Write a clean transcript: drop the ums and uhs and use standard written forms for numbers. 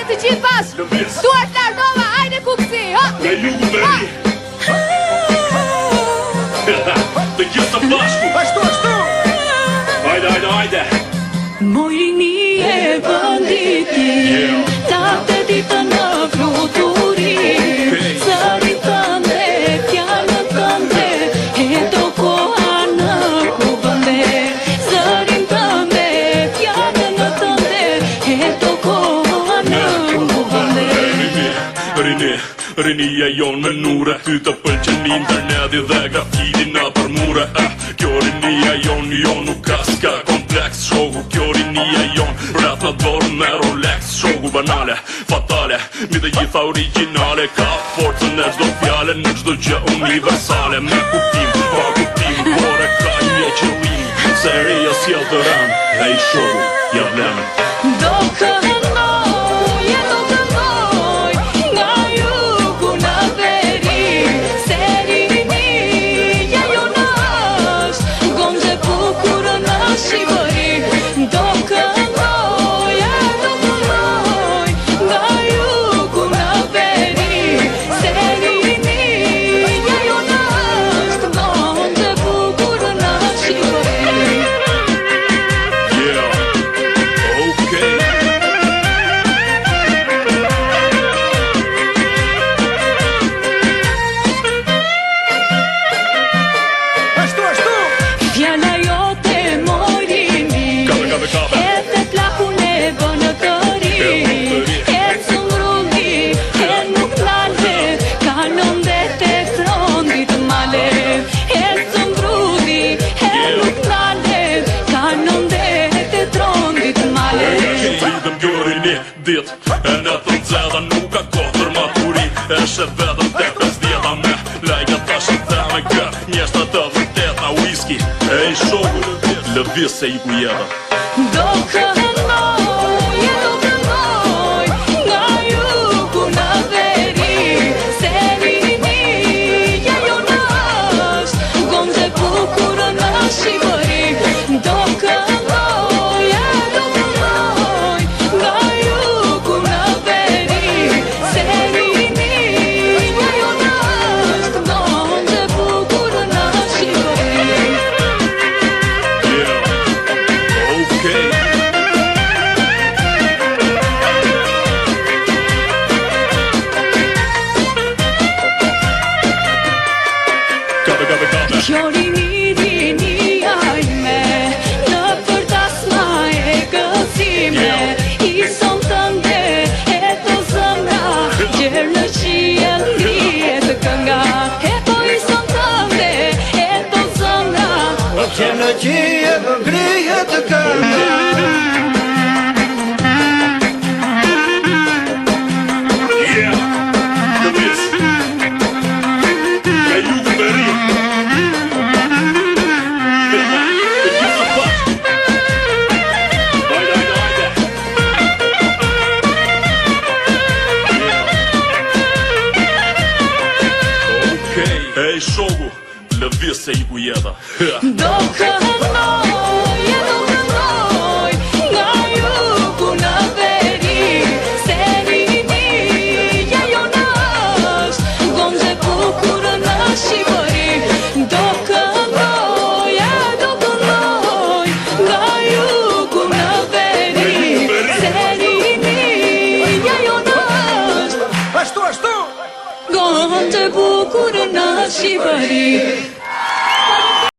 Hajde të gjithë bashkë. Duart lartova, hajde kuksi. Nga jugu me ri. Të gjithë të bashku. Ashtu. Hajde. Mojni e banditi, natë ditë në fluturi, zëri tënde, fjallën tënde, e do koha në kuvënde. Zërin tënde, fjallën tënde, e do koha në kuvënde. Rinia jon me nure, ty të pëlqen interneti dhe grafiti në për mure. Kjo rinia jon nuk ka s'ka kompleks shoku. Kjo rinia jon rap në dorë me Rolex. Shoku banale, fatale, mi dhe gjitha originale. Ka forcën e çdo fjale në çdo gjë universale. Me kuptim, pa kuptim, por e ka një qëllim. Se reja sjell të ran, e i shoku ja vlemën. Do këndoj, do këndoj, nga jugu në veri, se rinia jon është gomze bukur në Shqipëri. Do këndoj, nga jugu në veri, se rinia jon është gomze bukur në Shqipëri. Fjalla jote morini, edhe plakun e bënë të ri, e cumrulli, e nuk lale, kanon dhe te frondit male. E cumrulli, e nuk lale, kanon dhe te frondit male. Lidëm gjori një dit, e në të nxedha nuk ka kohë për maturi. E shet vedëm te 50 me lajka ta shëtë me kë njeshtë të vërteta whisky. E i shoku, lëvis se i ku jeda. Do këndoj, nga jugu në veri, se rinia jon është gomze bukur në Shqipëri. Do këndoj, nga jugu në veri, se rinia jon është gomze bukur në Shqipëri. Kjo rini ajme, në përtasma e gëzime, i son tënde e të zëmra, gjerë në qiell lihet kënga. E po i son tënde e të zëmra, Gjerë në qiell lihet kënga. Ej shoku, lëvis se i ku jeda. do këndoj, nga jugu në veri, se rinia jon është gomze bukur në Shqipëri. Do këndoj, nga jugu në veri, se rinia jon është Ashtu. gomze bukur në Shqipëri.